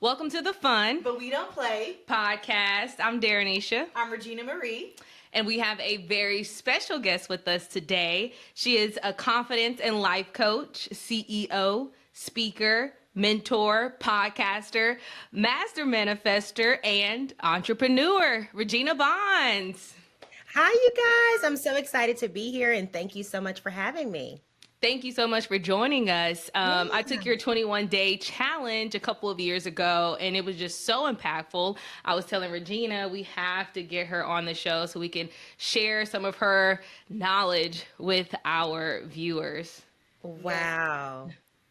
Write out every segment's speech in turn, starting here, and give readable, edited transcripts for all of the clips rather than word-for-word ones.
Welcome to the Fun But We Don't Play podcast. I'm Daranesha, I'm Regina Marie. and we have a very special guest with us today. She is a confidence and life coach, CEO, speaker, mentor, podcaster, master manifester, and entrepreneur, Regina Bonds. Hi, you guys. I'm so excited to be here and thank you so much for having me. Thank you so much for joining us. I took Yeah. your 21-day challenge a couple of years ago, and it was just so impactful. I was telling Regina we have to get her on the show so we can share some of her knowledge with our viewers. Yes. Wow.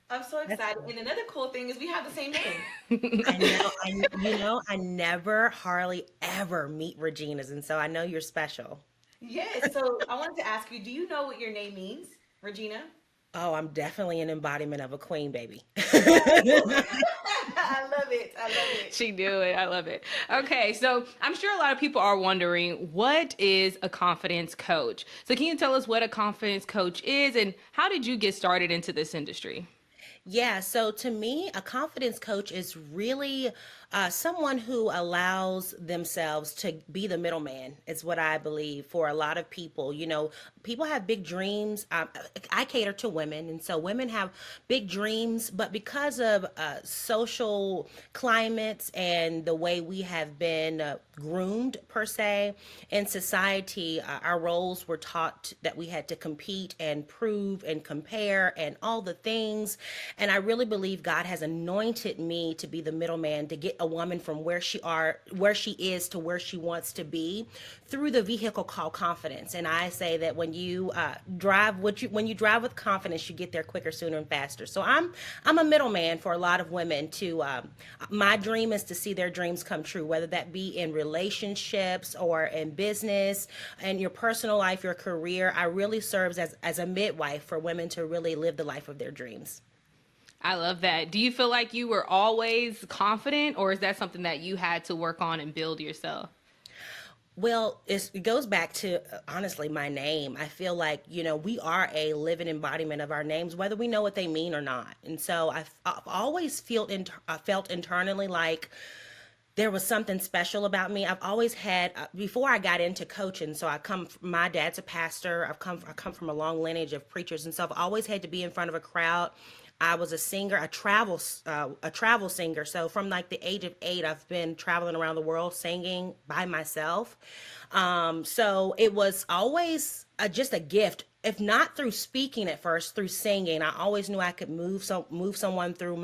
I'm so That's excited. cool. And another cool thing is we have the same name. I know. I never hardly ever meet Regina's, and so I know you're special. Yes. So I wanted to ask you, do you know what your name means, Regina? Oh, I'm definitely an embodiment of a queen, baby. Oh, I love it. I love it. She knew it. I love it. Okay, so I'm sure a lot of people are wondering, what is a confidence coach? So can you tell us what a confidence coach is, and how did you get started into this industry? Yeah, so to me, a confidence coach is really someone who allows themselves to be the middleman, is what I believe for a lot of people. People have big dreams. I cater to women, and so women have big dreams, but because of social climates and the way we have been groomed, per se, in society, our roles were taught that we had to compete and prove and compare and all the things. And I really believe God has anointed me to be the middleman to get a woman from where she is to where she wants to be through the vehicle called confidence. And I say that when you drive with confidence, you get there quicker, sooner, and faster. So I'm a middleman for a lot of women. My dream is to see their dreams come true, whether that be in relationships or in business and your personal life, your career. I really serves as a midwife for women to really live the life of their dreams. I love that. Do you feel like you were always confident, or is that something that you had to work on and build yourself? Well, it goes back to honestly my name. I feel like, we are a living embodiment of our names, whether we know what they mean or not. And so I've always felt internally like there was something special about me. I've always had, before I got into coaching, so my dad's a pastor. I come from a long lineage of preachers. And so I've always had to be in front of a crowd. I was a singer, a travel singer. So from like the age of 8, I've been traveling around the world singing by myself. So it was always just a gift. If not through speaking at first, through singing, I always knew I could move someone through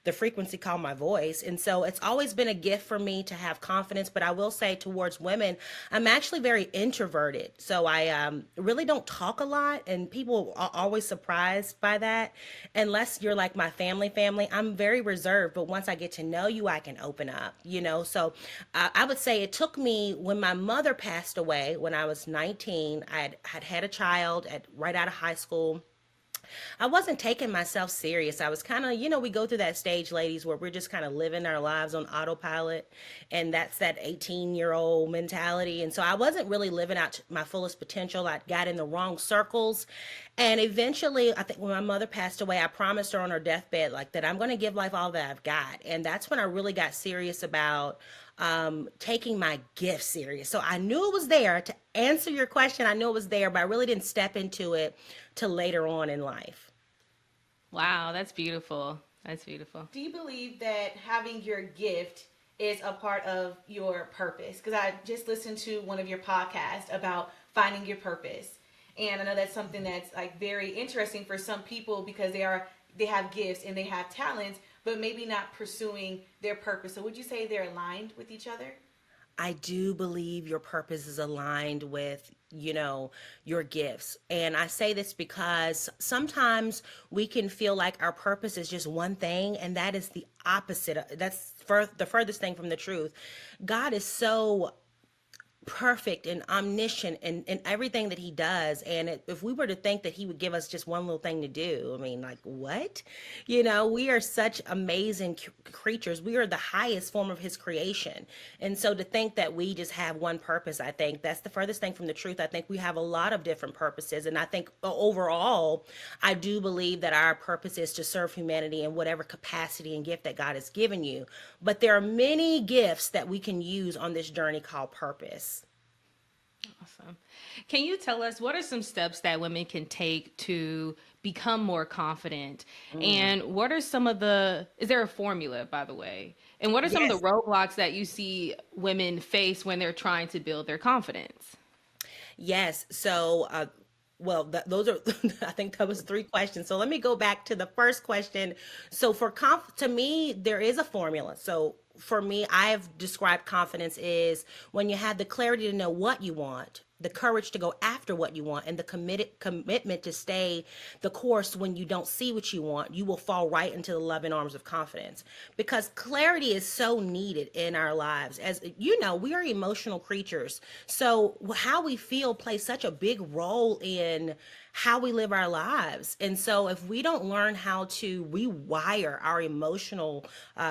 the frequency called my voice. And so it's always been a gift for me to have confidence. But I will say towards women, I'm actually very introverted. So I really don't talk a lot. And people are always surprised by that. Unless you're like my family, I'm very reserved. But once I get to know you, I can open up. So I would say it took me when my mother passed away when I was 19. I had a child right out of high school. I wasn't taking myself serious. I was kind of, we go through that stage, ladies, where we're just kind of living our lives on autopilot. And that's that 18-year-old mentality. And so I wasn't really living out to my fullest potential. I got in the wrong circles. And eventually, I think when my mother passed away, I promised her on her deathbed, like that I'm going to give life all that I've got. And that's when I really got serious about taking my gift serious. So I knew it was there. To answer your question, I knew it was there, but I really didn't step into it till later on in life. Wow, that's beautiful. That's beautiful. Do you believe that having your gift is a part of your purpose? Because I just listened to one of your podcasts about finding your purpose. And I know that's something that's like very interesting for some people because they have gifts and they have talents, but maybe not pursuing their purpose. So would you say they're aligned with each other? I do believe your purpose is aligned with, your gifts. And I say this because sometimes we can feel like our purpose is just one thing, and that is the opposite. That's the furthest thing from the truth. God is so perfect and omniscient and everything that he does. And if we were to think that he would give us just one little thing to do, I mean, like, what? We are such amazing creatures. We are the highest form of his creation. And so to think that we just have one purpose, I think that's the furthest thing from the truth. I think we have a lot of different purposes. And I think overall, I do believe that our purpose is to serve humanity in whatever capacity and gift that God has given you. But there are many gifts that we can use on this journey called purpose. Awesome. Can you tell us what are some steps that women can take to become more confident? And what are some of is there a formula, by the way? And what are some of the roadblocks that you see women face when they're trying to build their confidence? Yes. So, well, those are, I think that was 3 questions. So let me go back to the first question. So to me, there is a formula. So for me, I've described confidence is when you have the clarity to know what you want, the courage to go after what you want, and the commitment to stay the course when you don't see what you want, you will fall right into the loving arms of confidence. Because clarity is so needed in our lives. As you know, we are emotional creatures. So how we feel plays such a big role in how we live our lives. And so if we don't learn how to rewire our emotional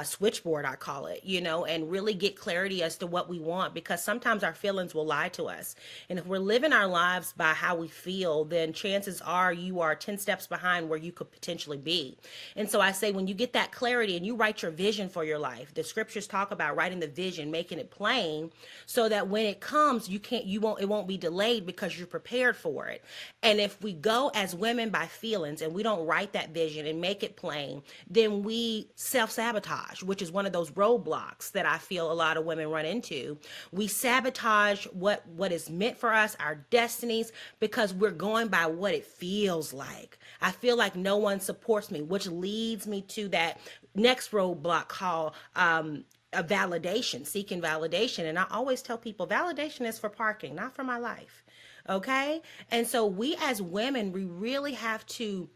switchboard, I call it, and really get clarity as to what we want, because sometimes our feelings will lie to us. And if we're living our lives by how we feel, then chances are you are 10 steps behind where you could potentially be. And so I say, when you get that clarity and you write your vision for your life, the scriptures talk about writing the vision, making it plain, so that when it comes, it won't be delayed because you're prepared for it. And if we go as women by feelings and we don't write that vision and make it plain, then we self-sabotage, which is one of those roadblocks that I feel a lot of women run into. We sabotage what is meant for us, our destinies, because we're going by what it feels like. I feel like no one supports me, which leads me to that next roadblock called a validation, seeking validation. And I always tell people validation is for parking, not for my life. Okay. And so we as women, we really have to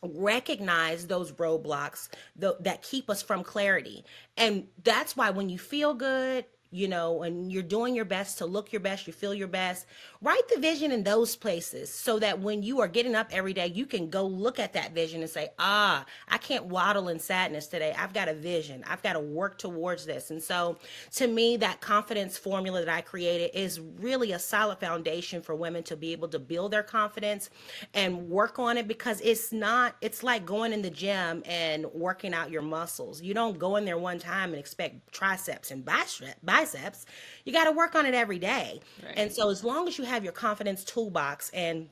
recognize those roadblocks that keep us from clarity. And that's why when you feel good, and you're doing your best to look your best, you feel your best, write the vision in those places so that when you are getting up every day, you can go look at that vision and say, I can't waddle in sadness today. I've got a vision. I've got to work towards this. And so to me, that confidence formula that I created is really a solid foundation for women to be able to build their confidence and work on it, because it's like going in the gym and working out your muscles. You don't go in there one time and expect triceps and biceps. You got to work on it every day. Right. And so as long as you have your confidence toolbox, and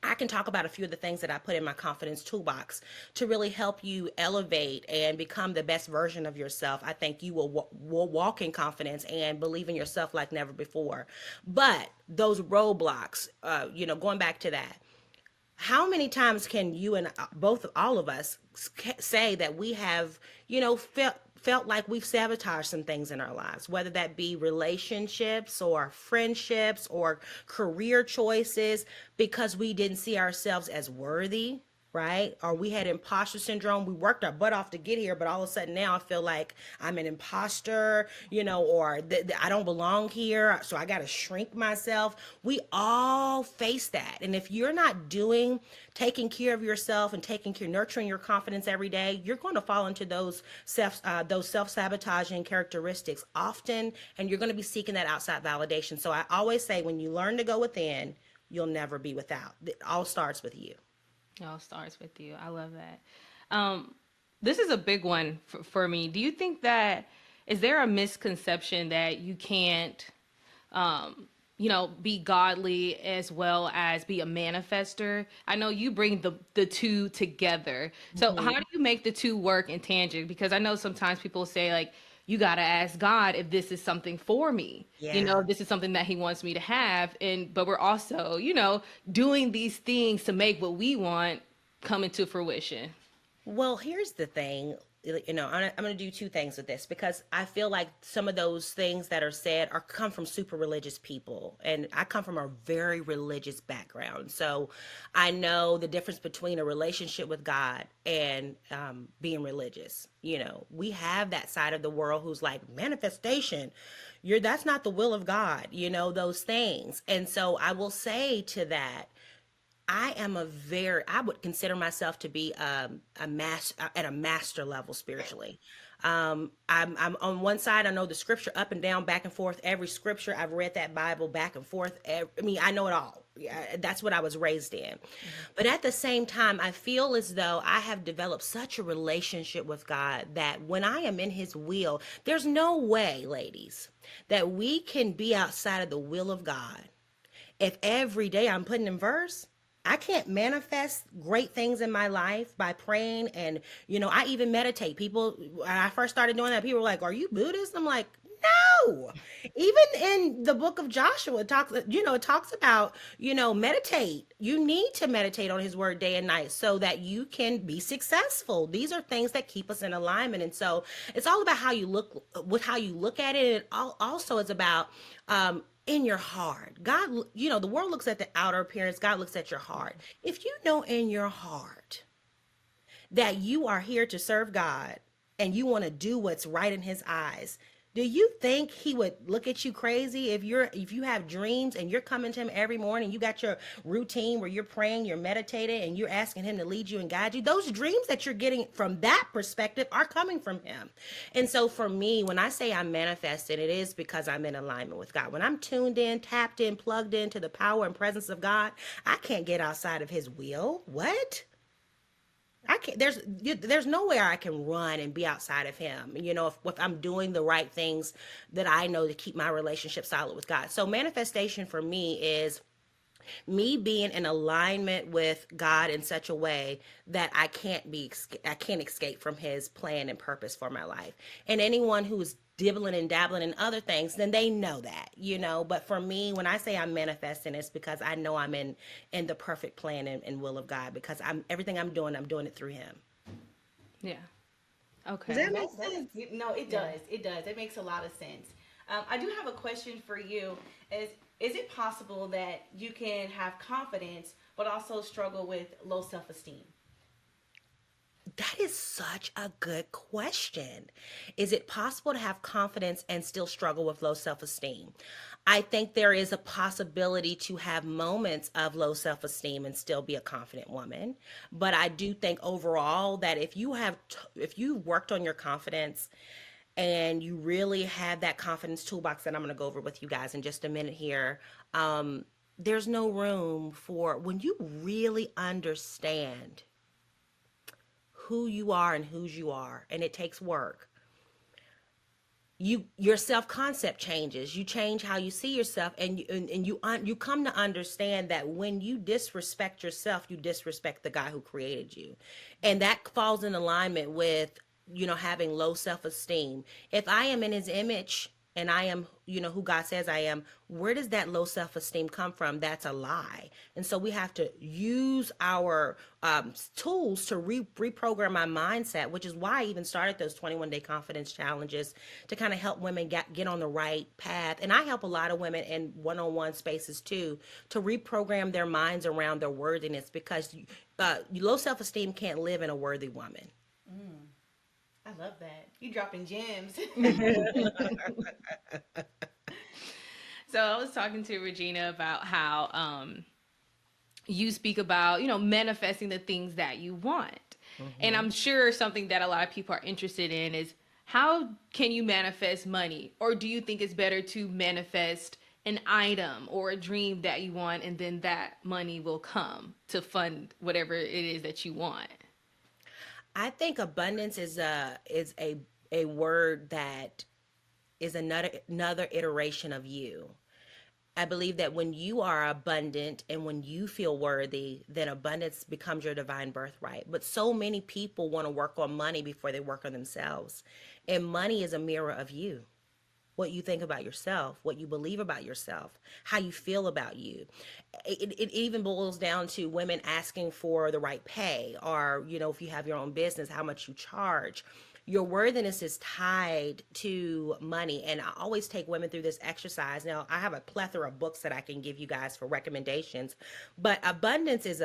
I can talk about a few of the things that I put in my confidence toolbox to really help you elevate and become the best version of yourself, I think you will walk in confidence and believe in yourself like never before. But those roadblocks, going back to that, how many times can you and all of us say that we have, felt like we've sabotaged some things in our lives, whether that be relationships or friendships or career choices, because we didn't see ourselves as worthy, right? Or we had imposter syndrome. We worked our butt off to get here, but all of a sudden now I feel like I'm an imposter, or I don't belong here, so I got to shrink myself. We all face that. And if you're not taking care of yourself and nurturing your confidence every day, you're going to fall into those self-sabotaging characteristics often, and you're going to be seeking that outside validation. So I always say, when you learn to go within, you'll never be without. It all starts with you. It all starts with you. I love that. This is a big one for me. Do you think is there a misconception that you can't, be godly as well as be a manifester? I know you bring the two together. So how do you make the two work in tangent? Because I know sometimes people say, like, you got to ask God if this is something for me, if this is something that he wants me to have. But we're also, doing these things to make what we want come into fruition. Well, here's the thing. I'm going to do two things with this, because I feel like some of those things that are said are come from super religious people, and I come from a very religious background, so I know the difference between a relationship with God and being religious. We have that side of the world who's like, manifestation, that's not the will of God, those things. And so I will say to that, I would consider myself to be at a master level spiritually. I'm on one side, I know the scripture up and down, back and forth, every scripture. I've read that Bible back and forth. I know it all. Yeah, that's what I was raised in. But at the same time, I feel as though I have developed such a relationship with God that when I am in his will, there's no way, ladies, that we can be outside of the will of God. If every day I'm putting in verse, I can't manifest great things in my life by praying. And, I even meditate. People, when I first started doing that, people were like, are you Buddhist? I'm like, no. Even in the book of Joshua, it talks about, meditate. You need to meditate on his word day and night so that you can be successful. These are things that keep us in alignment. And so it's all about how you look at it. And it also is about, in your heart. God, the world looks at the outer appearance. God looks at your heart. If you know in your heart that you are here to serve God and you want to do what's right in his eyes, do you think he would look at you crazy if you have dreams and you're coming to him every morning, you got your routine where you're praying, you're meditating, and you're asking him to lead you and guide you? Those dreams that you're getting from that perspective are coming from him. And so for me, when I say I'm manifesting, it is because I'm in alignment with God. When I'm tuned in, tapped in, plugged into the power and presence of God, I can't get outside of his will. What? I can't. There's nowhere I can run and be outside of him. If I'm doing the right things that I know to keep my relationship solid with God. So manifestation for me is me being in alignment with God in such a way that I can't escape from his plan and purpose for my life. And anyone who's dibbling and dabbling in other things, then they know that. But for me, when I say I'm manifesting, it's because I know I'm in the perfect plan and will of God, because everything I'm doing it through him. Yeah. Does Okay. that make sense? No, it does. It does. It makes a lot of sense. I do have a question for you. Is it possible that you can have confidence but also struggle with low self-esteem? That is such a good question. Is it possible to have confidence and still struggle with low self esteem? I think there is a possibility to have moments of low self esteem and still be a confident woman. But I do think overall that if you worked on your confidence and you really have that confidence toolbox that I'm going to go over with you guys in just a minute here, there's no room for when you really understand who you are and whose you are, and it takes work. Your self concept changes. You change how you see yourself, and you come to understand that when you disrespect yourself, you disrespect the guy who created you, and that falls in alignment with having low self esteem. If I am in his image and I am, who God says I am, where does that low self-esteem come from? That's a lie. And so we have to use our tools to reprogram my mindset, which is why I even started those 21-day confidence challenges to kind of help women get on the right path. And I help a lot of women in one-on-one spaces too, to reprogram their minds around their worthiness, because low self-esteem can't live in a worthy woman. I love that. You dropping gems. So I was talking to Regina about how you speak about, manifesting the things that you want. And I'm sure something that a lot of people are interested in is, how can you manifest money? Or do you think it's better to manifest an item or a dream that you want, and then that money will come to fund whatever it is that you want? I think abundance is a word that is another iteration of you. I believe that when you are abundant and when you feel worthy, then abundance becomes your divine birthright. But so many people want to work on money before they work on themselves. And money is a mirror of you. What you think about yourself, what you believe about yourself, how you feel about you. It even boils down to women asking for the right pay, or, if you have your own business, how much you charge. your worthiness is tied to money. And I always take women through this exercise. Now, I have a plethora of books that I can give you guys for recommendations, but abundance is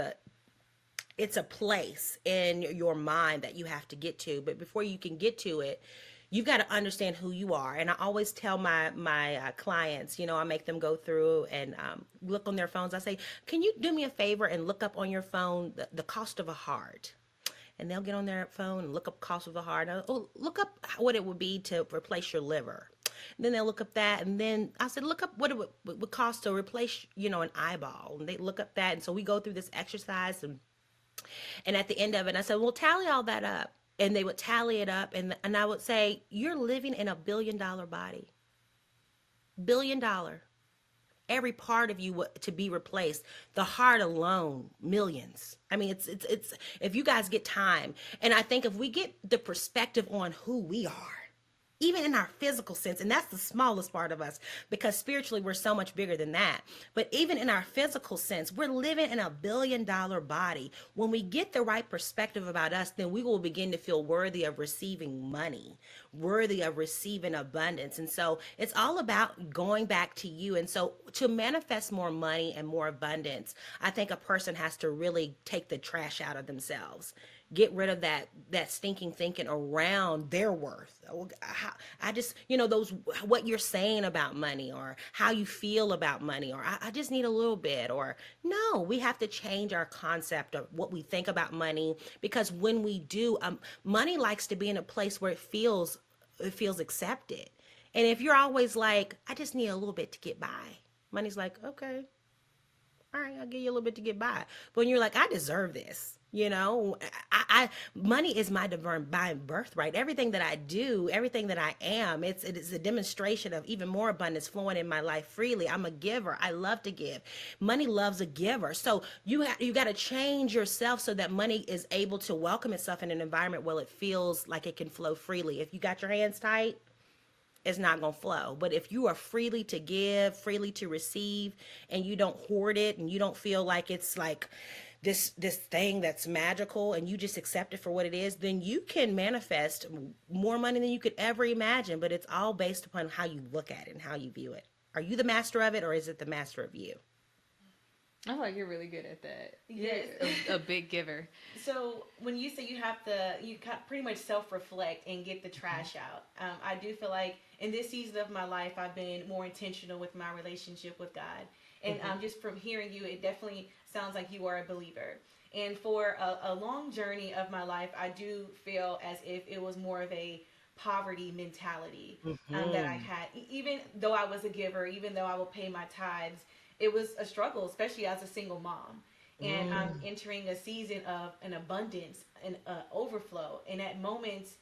it's a place in your mind that you have to get to. But before you can get to it, you've got to understand who you are. And I always tell my clients, I make them go through and look on their phones. I say, can you do me a favor and look up on your phone the cost of a heart? And they'll get on their phone and look up cost of the heart. Oh, look up what it would be to replace your liver. And then they'll look up that, and then I said, look up what it would cost to replace, an eyeball. And they look up that, and so we go through this exercise, and at the end of it, I said, well, tally all that up. And they would tally it up, and I would say, you're living in a $1 billion body. $1 billion. Every part of you to be replaced. The heart alone, millions. I mean, it's if you guys get time, and I think if we get the perspective on who we are, even in our physical sense, and that's the smallest part of us, because spiritually we're so much bigger than that. But even in our physical sense, we're living in a $1 billion body. When we get the right perspective about us, then we will begin to feel worthy of receiving money, worthy of receiving abundance. And so it's all about going back to you. And so to manifest more money and more abundance, I think a person has to really take the trash out of themselves. Get rid of that stinking thinking around their worth. I just, those, what you're saying about money, or how you feel about money, or I just need a little bit, or no, we have to change our concept of what we think about money, because when we do, money likes to be in a place where it feels accepted. And if you're always like, I just need a little bit to get by, money's like, okay, all right, I'll give you a little bit to get by. But when you're like, I deserve this, money is my divine birthright. Everything that I do, everything that I am, it is a demonstration of even more abundance flowing in my life freely. I'm a giver. I love to give. Money loves a giver. So you got to change yourself so that money is able to welcome itself in an environment where it feels like it can flow freely. If you got your hands tight, it's not going to flow. But if you are freely to give, freely to receive, and you don't hoard it, and you don't feel like it's like this thing that's magical, and you just accept it for what it is, then you can manifest more money than you could ever imagine. But it's all based upon how you look at it and how you view it. Are you the master of it, or is it the master of you? I feel like you're really good at that. Yes. You're a big giver. So when you say you pretty much self-reflect and get the trash out, I do feel like in this season of my life, I've been more intentional with my relationship with God. And just from hearing you, it definitely sounds like you are a believer. And for a long journey of my life, I do feel as if it was more of a poverty mentality that I had. Even though I was a giver, even though I would pay my tithes, it was a struggle, especially as a single mom. And I'm entering a season of an abundance and overflow. And at moments,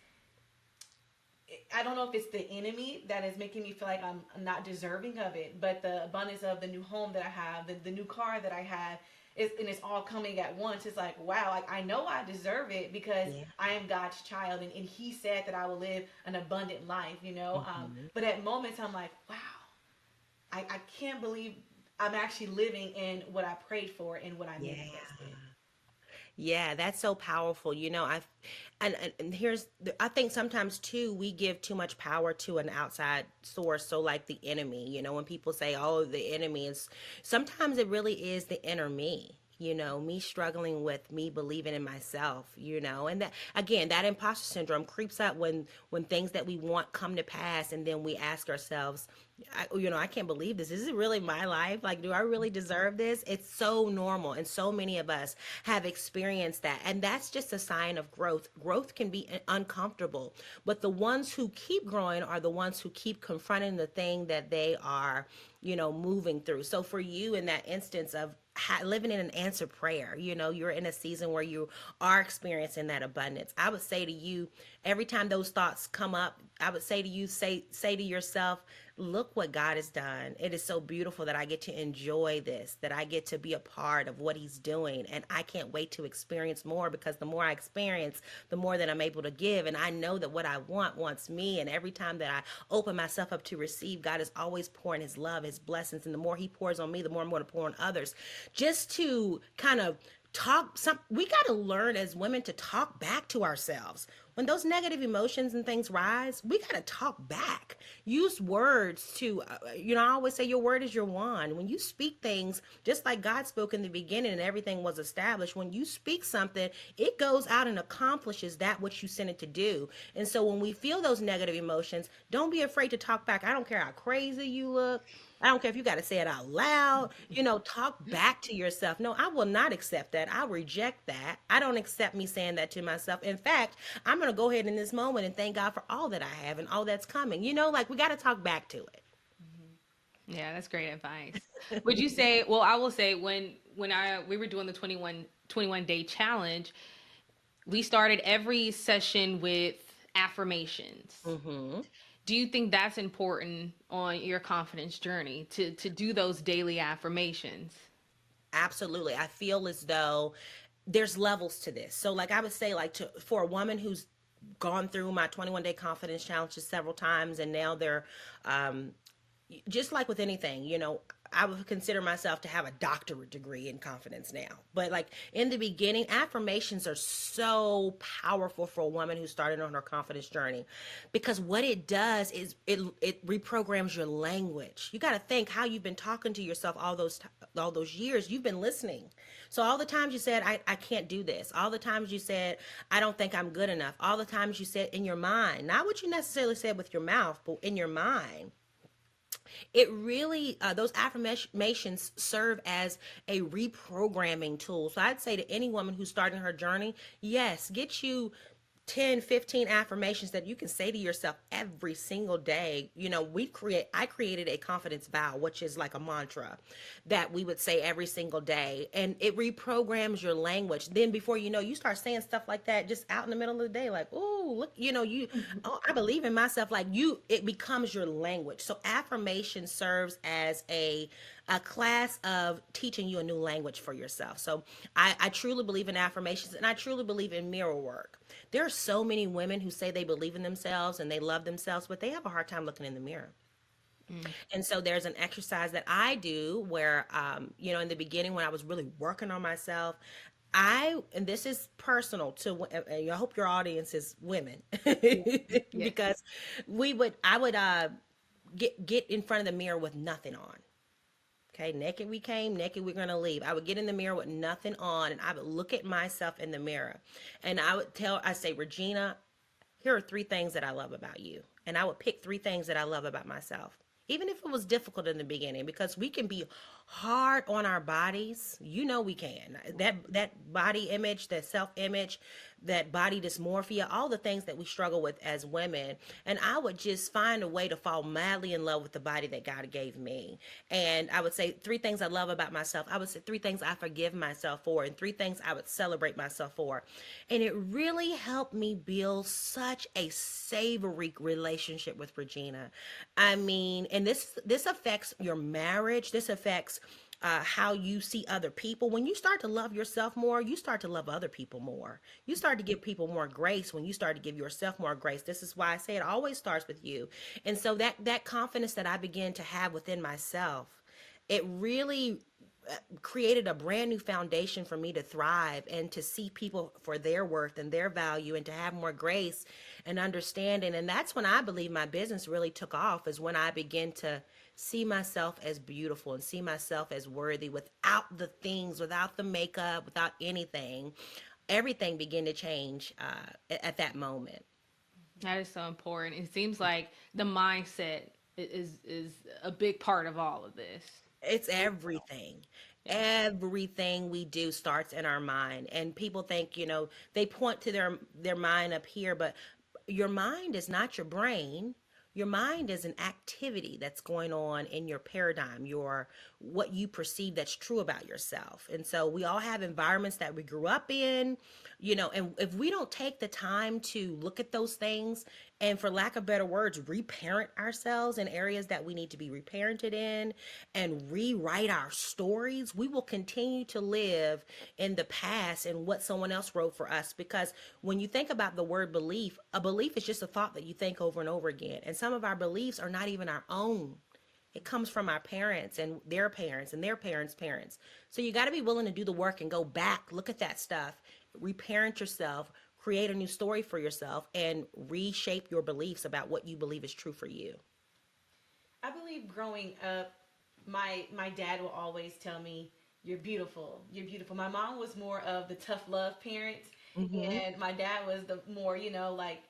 I don't know if it's the enemy that is making me feel like I'm not deserving of it, but the abundance of the new home that I have, the new car that I have, and it's all coming at once. It's like, wow, like I know I deserve it because I am God's child, and He said that I will live an abundant life, but at moments I'm like, wow, I can't believe I'm actually living in what I prayed for and what I manifested. Yeah, that's so powerful. I think sometimes too, we give too much power to an outside source. So like the enemy, when people say, oh, the enemy is, sometimes it really is the inner me. Me struggling with me believing in myself, and that, again, that imposter syndrome creeps up when things that we want come to pass. And then we ask ourselves, I can't believe this. Is it really my life? Like, do I really deserve this? It's so normal. And so many of us have experienced that. And that's just a sign of growth. Growth can be uncomfortable, but the ones who keep growing are the ones who keep confronting the thing that they are, moving through. So for you, in that instance of living in an answered prayer, you're in a season where you are experiencing that abundance. I would say to you, every time those thoughts come up, I would say to you, say to yourself, look what God has done. It is so beautiful that I get to enjoy this, that I get to be a part of what He's doing. And I can't wait to experience more, because the more I experience, the more that I'm able to give. And I know that what I want wants me. And every time that I open myself up to receive, God is always pouring His love, His blessings. And the more He pours on me, the more I'm going to pour on others. Just to kind of we got to learn as women to talk back to ourselves. when those negative emotions and things rise, we got to talk back. Use words to, I always say your word is your wand. When you speak things, just like God spoke in the beginning and everything was established, when you speak something, it goes out and accomplishes that which you sent it to do. And so when we feel those negative emotions, don't be afraid to talk back. I don't care how crazy you look. I don't care if you got to say it out loud, talk back to yourself. No, I will not accept that. I reject that. I don't accept me saying that to myself. In fact, I'm going to go ahead in this moment and thank God for all that I have and all that's coming. Like we got to talk back to it. Yeah, that's great advice. Would you say, well, I will say when we were doing the 21 day challenge, we started every session with affirmations. Hmm. Do you think that's important on your confidence journey to do those daily affirmations? Absolutely. I feel as though there's levels to this. So like I would say for a woman who's gone through my 21-day confidence challenges several times and now they're um just like with anything, I would consider myself to have a doctorate degree in confidence now. But like in the beginning, affirmations are so powerful for a woman who started on her confidence journey because what it does is it reprograms your language. You got to think how you've been talking to yourself all those years. You've been listening. So all the times you said I can't do this, all the times you said I don't think I'm good enough, all the times you said in your mind, not what you necessarily said with your mouth, but in your mind, it really those affirmations serve as a reprogramming tool. So I'd say to any woman who's starting her journey, yes, get you 10, 15 affirmations that you can say to yourself every single day. I created a confidence vow, which is like a mantra that we would say every single day, and it reprograms your language. Then before you know, you start saying stuff like that just out in the middle of the day, like, oh, look, oh, I believe in myself. Like it becomes your language. So affirmation serves as a class of teaching you a new language for yourself. So I truly believe in affirmations and I truly believe in mirror work. There are so many women who say they believe in themselves and they love themselves, but they have a hard time looking in the mirror. And so there's an exercise that I do where, in the beginning when I was really working on myself, and this is personal to, and I hope your audience is women, Yes. because I would get in front of the mirror with nothing on. Okay, naked we came, naked we're gonna leave. I would get in the mirror with nothing on, and I would look at myself in the mirror, and I say, Regina, here are three things that I love about you, and I would pick three things that I love about myself. Even if it was difficult in the beginning, because we can be hard on our bodies, we can. That body image, that self image, that body dysmorphia, all the things that we struggle with as women. And I would just find a way to fall madly in love with the body that God gave me. And I would say three things I love about myself. I would say three things I forgive myself for, and three things I would celebrate myself for. And it really helped me build such a savory relationship with Regina. I mean, and this affects your marriage. This affects how you see other people. When you start to love yourself more, you start to love other people more. You start to give people more grace when you start to give yourself more grace. This is why I say it always starts with you. And so that confidence that I begin to have within myself, it really created a brand new foundation for me to thrive and to see people for their worth and their value and to have more grace and understanding. And that's when I believe my business really took off, is when I began to see myself as beautiful and see myself as worthy without the things, without the makeup, without anything. Everything began to change at that moment. That is so important. It seems like the mindset is a big part of all of this. It's everything. Yeah. Everything we do starts in our mind. And people think, they point to their mind up here, but your mind is not your brain. Your mind is an activity that's going on in your paradigm, your what you perceive that's true about yourself. And so we all have environments that we grew up in, and if we don't take the time to look at those things and, for lack of better words, reparent ourselves in areas that we need to be reparented in and rewrite our stories, we will continue to live in the past and what someone else wrote for us. Because when you think about the word belief, a belief is just a thought that you think over and over again. And some of our beliefs are not even our own. It comes from our parents and their parents and their parents' parents. So you got to be willing to do the work and go back, look at that stuff, reparent yourself, create a new story for yourself, and reshape your beliefs about what you believe is true for you. I believe growing up, my dad will always tell me, "You're beautiful. You're beautiful." My mom was more of the tough love parent, Hmm. and my dad was the more, like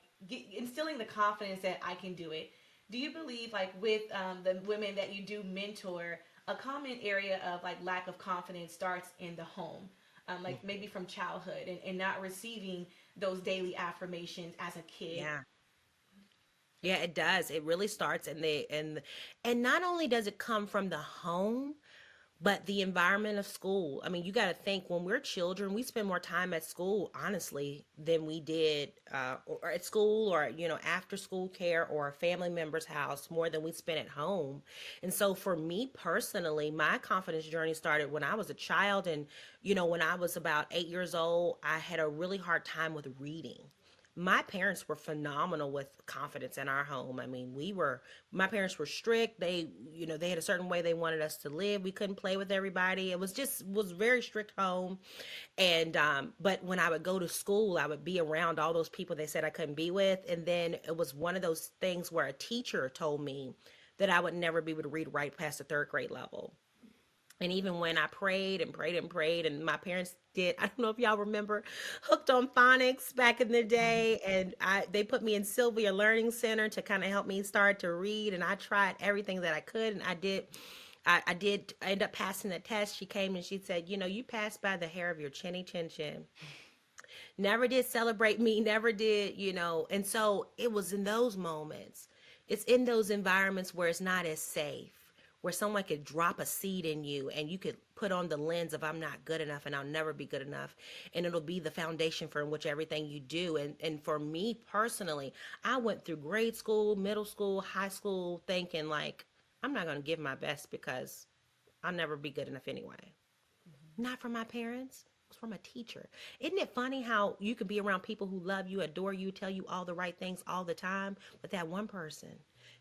instilling the confidence that I can do it. Do you believe, like with the women that you do mentor, a common area of like lack of confidence starts in the home, like maybe from childhood, and not receiving those daily affirmations as a kid? Yeah. Yeah, it does. It really starts in the and not only does it come from the home, but the environment of school. I mean, you got to think when we're children, we spend more time at school, honestly, than we did or at school or, after school care or a family member's house more than we spent at home. And so for me personally, my confidence journey started when I was a child. And, when I was about 8 years old, I had a really hard time with reading. My parents were phenomenal with confidence in our home. I mean, my parents were strict. They had a certain way they wanted us to live. We couldn't play with everybody. It was very strict home. And but when I would go to school, I would be around all those people they said I couldn't be with. And then it was one of those things where a teacher told me that I would never be able to read or write past the third grade level. And even when I prayed and prayed and prayed, and my parents did, I don't know if y'all remember Hooked on Phonics back in the day, and they put me in Sylvia Learning Center to kind of help me start to read, and I tried everything that I could, and I did end up passing the test. She came and she said, you passed by the hair of your chinny chin chin. Never did celebrate me, never did, and so it was in those moments. It's in those environments where it's not as safe, where someone could drop a seed in you and you could put on the lens of I'm not good enough and I'll never be good enough. And it'll be the foundation for which everything you do. And for me personally, I went through grade school, middle school, high school thinking like, I'm not going to give my best because I'll never be good enough anyway. Not from my parents. It was from a teacher. Isn't it funny how you can be around people who love you, adore you, tell you all the right things all the time, but that one person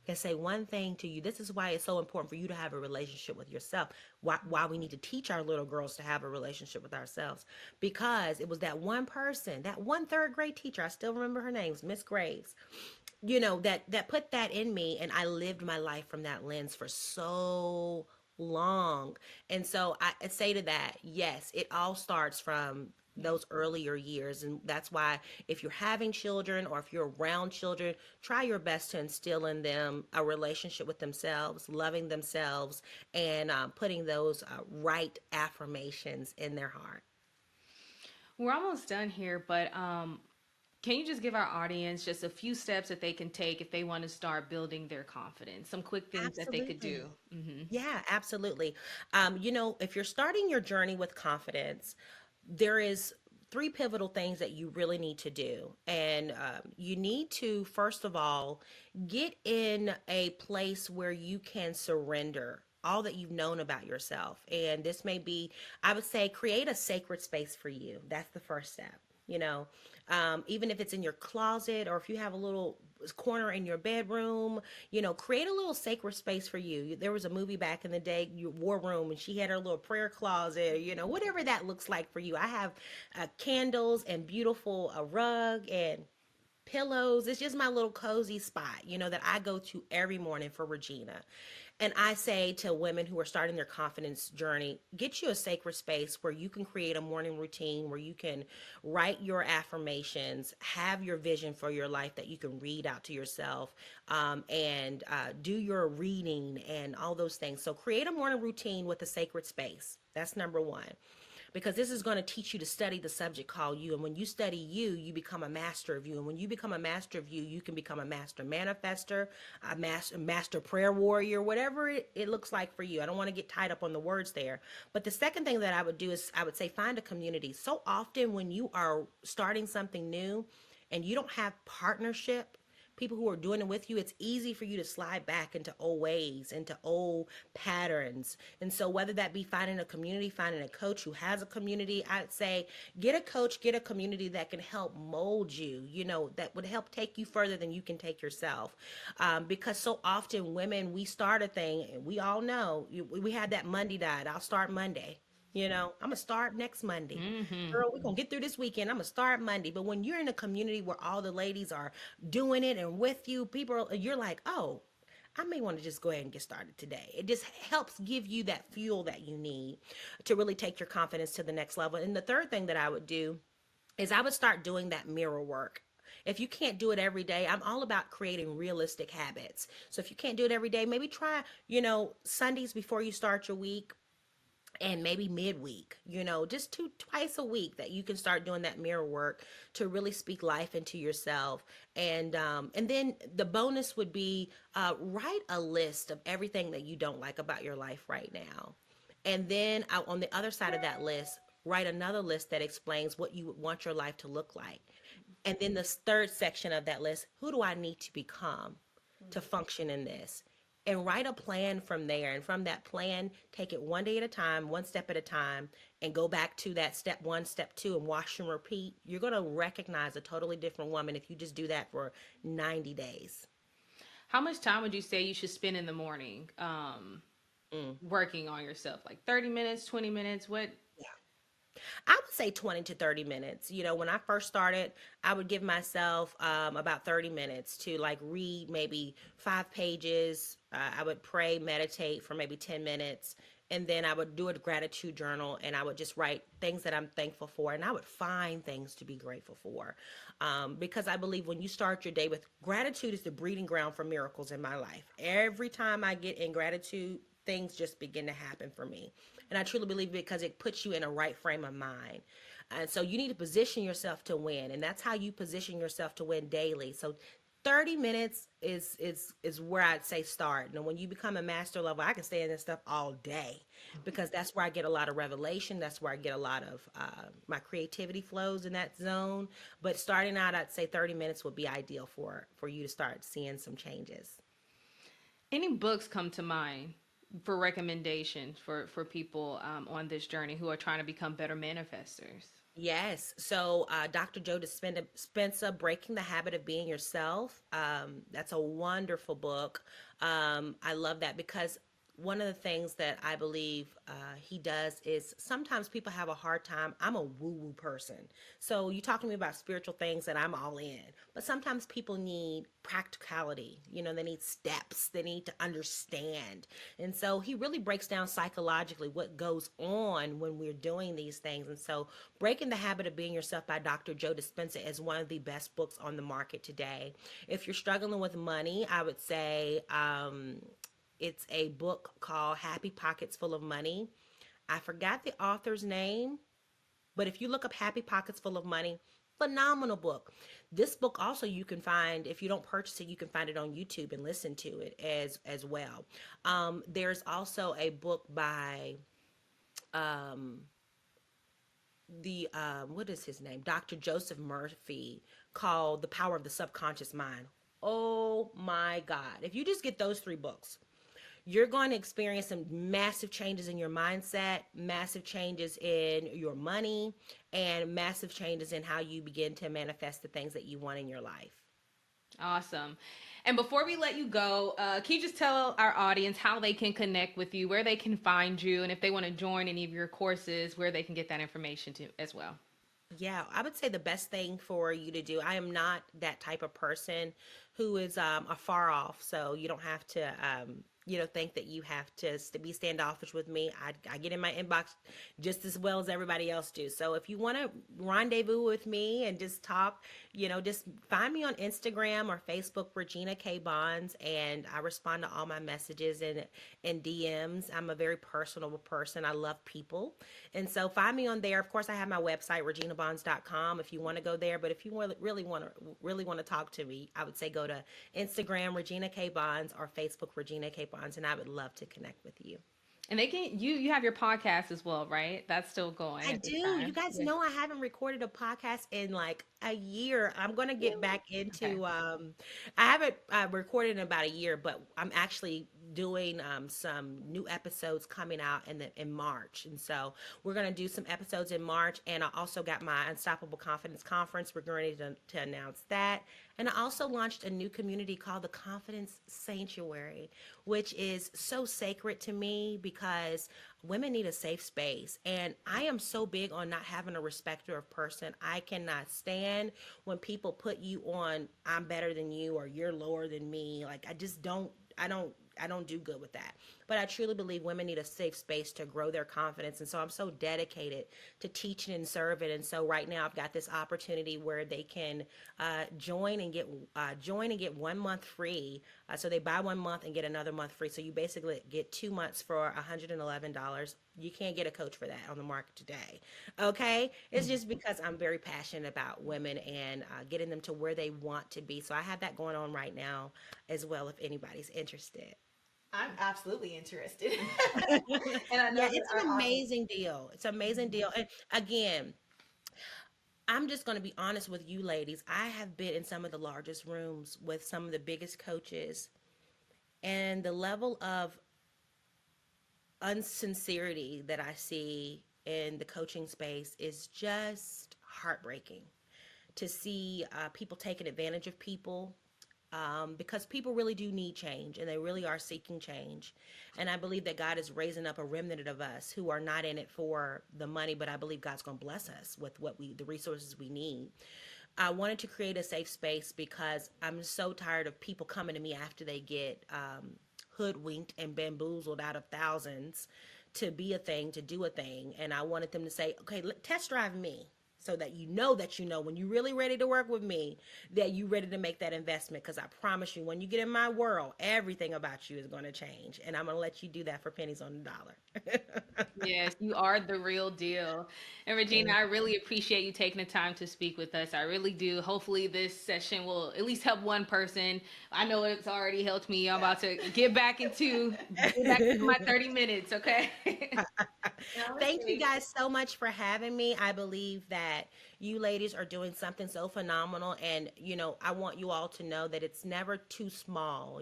can say one thing to you. This is why it's so important for you to have a relationship with yourself. Why we need to teach our little girls to have a relationship with ourselves. Because it was that one person, that one third grade teacher, I still remember her name, Miss Graves, that put that in me, and I lived my life from that lens for so long. And so I say to that, yes, it all starts from those earlier years. And that's why if you're having children or if you're around children, try your best to instill in them a relationship with themselves, loving themselves, and putting those right affirmations in their heart. We're almost done here, but can you just give our audience just a few steps that they can take if they want to start building their confidence? Some quick things that they could do. Absolutely. Yeah, absolutely. If you're starting your journey with confidence, there is three pivotal things that you really need to do. And you need to, first of all, get in a place where you can surrender all that you've known about yourself. And this may be, I would say, create a sacred space for you. That's the first step. You know, even if it's in your closet or if you have a little corner in your bedroom, create a little sacred space for you. There was a movie back in the day, War Room, and she had her little prayer closet, whatever that looks like for you. I have candles and beautiful a rug and pillows. It's just my little cozy spot, that I go to every morning for Regina. And I say to women who are starting their confidence journey, get you a sacred space where you can create a morning routine, where you can write your affirmations, have your vision for your life that you can read out to yourself, and do your reading and all those things. So create a morning routine with a sacred space. That's number one, because this is going to teach you to study the subject called you. And when you study you, you become a master of you. And when you become a master of you, you can become a master manifester, a master prayer warrior, whatever it looks like for you. I don't want to get tied up on the words there. But the second thing that I would do is I would say find a community. So often when you are starting something new and you don't have partnership, people who are doing it with you, it's easy for you to slide back into old ways, into old patterns. And so whether that be finding a community, finding a coach who has a community, I'd say get a coach, get a community that can help mold you, that would help take you further than you can take yourself. Because so often women, we start a thing and we all know we had that Monday diet. I'll start Monday. I'm gonna start next Monday. Mm-hmm. Girl, we're gonna get through this weekend. I'm gonna start Monday. But when you're in a community where all the ladies are doing it and with you, you're like, oh, I may want to just go ahead and get started today. It just helps give you that fuel that you need to really take your confidence to the next level. And the third thing that I would do is I would start doing that mirror work. If you can't do it every day, I'm all about creating realistic habits. So if you can't do it every day, maybe try, Sundays before you start your week, and maybe midweek, just twice a week that you can start doing that mirror work to really speak life into yourself. And then the bonus would be write a list of everything that you don't like about your life right now. And then on the other side of that list, write another list that explains what you would want your life to look like. And then the third section of that list, who do I need to become to function in this? And write a plan from there. And from that plan, take it one day at a time, one step at a time, and go back to that step one, step two, and wash and repeat. You're going to recognize a totally different woman if you just do that for 90 days. How much time would you say you should spend in the morning working on yourself? Like 30 minutes, 20 minutes? What? I would say 20 to 30 minutes. When I first started, I would give myself about 30 minutes to like read maybe 5 pages. I would pray, meditate for maybe 10 minutes. And then I would do a gratitude journal and I would just write things that I'm thankful for. And I would find things to be grateful for. Because I believe when you start your day with gratitude is the breeding ground for miracles in my life. Every time I get in gratitude, things just begin to happen for me. And I truly believe because it puts you in a right frame of mind. And so you need to position yourself to win. And that's how you position yourself to win daily. So 30 minutes is where I'd say start. And when you become a master level, I can stay in this stuff all day because that's where I get a lot of revelation. That's where I get a lot of my creativity flows in that zone. But starting out, I'd say 30 minutes would be ideal for you to start seeing some changes. Any books come to mind for recommendations for people on this journey who are trying to become better manifestors? Yes. So, Dr. Joe Dispenza, Breaking the Habit of Being Yourself. That's a wonderful book. I love that because one of the things that I believe he does is sometimes people have a hard time. I'm a woo woo person. So you talking to me about spiritual things and I'm all in. But sometimes people need practicality. They need steps. They need to understand. And so he really breaks down psychologically what goes on when we're doing these things. And so Breaking the Habit of Being Yourself by Dr. Joe Dispenza is one of the best books on the market today. If you're struggling with money, I would say, it's a book called Happy Pockets Full of Money. I forgot the author's name, but if you look up Happy Pockets Full of Money, phenomenal book. This book also you can find, if you don't purchase it, you can find it on YouTube and listen to it as well. There's also a book by um, what is his name? Dr. Joseph Murphy called The Power of the Subconscious Mind. Oh my God. If you just get those three books, you're going to experience some massive changes in your mindset, massive changes in your money, and massive changes in how you begin to manifest the things that you want in your life. Awesome. And before we let you go, can you just tell our audience how they can connect with you, where they can find you, and if they want to join any of your courses, where they can get that information to as well? Yeah, I would say the best thing for you to do. I am not that type of person who is afar off, so you don't have to think that you have to be standoffish with me. I get in my inbox just as well as everybody else do. So if you want to rendezvous with me and just talk, just find me on Instagram or Facebook, Regina K Bonds, and I respond to all my messages and DMs. I'm a very personable person. I love people. And so find me on there. Of course, I have my website, reginabonds.com, if you want to go there. But if you really want to talk to me, I would say go to Instagram, Regina K Bonds, or Facebook, Regina K Bonds, and I would love to connect with you. And they can you have your podcast as well, right? That's still going I at this do. You time. guys Yeah. know I haven't recorded a podcast in like a year. I'm going to get back Okay. into I haven't recorded in about a year, but I'm actually doing some new episodes coming out in March, and so we're going to do some episodes in March. And I also got my Unstoppable Confidence Conference. We're going to announce that, and I also launched a new community called the Confidence Sanctuary, which is so sacred to me because women need a safe space. And I am so big on not having a respecter of person. I cannot stand when people put you on, I'm better than you or you're lower than me. Like I just don't, I don't do good with that. But I truly believe women need a safe space to grow their confidence. And so I'm so dedicated to teaching and serving. And so right now I've got this opportunity where they can join and get 1 month free. So they buy 1 month and get another month free. So you basically get 2 months for $111. You can't get a coach for that on the market today. Okay. It's just because I'm very passionate about women and getting them to where they want to be. So I have that going on right now as well, if anybody's interested. I'm absolutely interested. And I know Yeah, that it's our an audience. amazing deal. It's an amazing deal. And again, I'm just going to be honest with you ladies. I have been in some of the largest rooms with some of the biggest coaches, and the level of unsincerity that I see in the coaching space is just heartbreaking to see people taking advantage of people, because people really do need change and they really are seeking change. And I believe that God is raising up a remnant of us who are not in it for the money, but I believe God's going to bless us with the resources we need. I wanted to create a safe space because I'm so tired of people coming to me after they get hoodwinked and bamboozled out of thousands to be a thing, to do a thing. And I wanted them to say, okay, test drive me, so that you know when you're really ready to work with me, that you're ready to make that investment. Because I promise you, when you get in my world, everything about you is going to change. And I'm going to let you do that for pennies on the dollar. Yes, you are the real deal. And Regina, I really appreciate you taking the time to speak with us. I really do. Hopefully, this session will at least help one person. I know it's already helped me. I'm about to get back into my 30 minutes, okay? And I would Thank you say, guys so much for having me. I believe that you ladies are doing something so phenomenal. And, I want you all to know that it's never too small.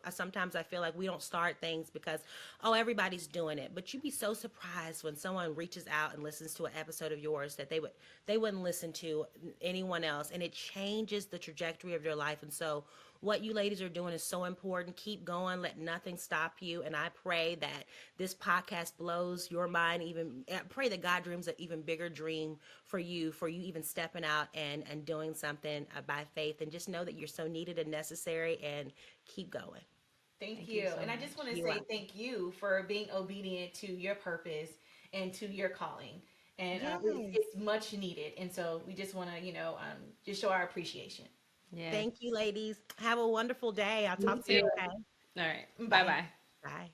Sometimes I feel like we don't start things because, oh, everybody's doing it. But you'd be so surprised when someone reaches out and listens to an episode of yours that they wouldn't listen to anyone else. And it changes the trajectory of your life. And so, what you ladies are doing is so important. Keep going. Let nothing stop you. And I pray that this podcast blows your mind. I pray that God dreams an even bigger dream for you even stepping out and doing something by faith. And just know that you're so needed and necessary, and keep going. thank Thank you you. so And I just much. want to You're say welcome. thank you for being obedient to your purpose and to your calling. And Yes. it's much needed. And so we just want to, just show our appreciation. Yes. Thank you, ladies. Have a wonderful day. I'll You talk to you, too. okay? All right. Bye Bye. bye. Bye.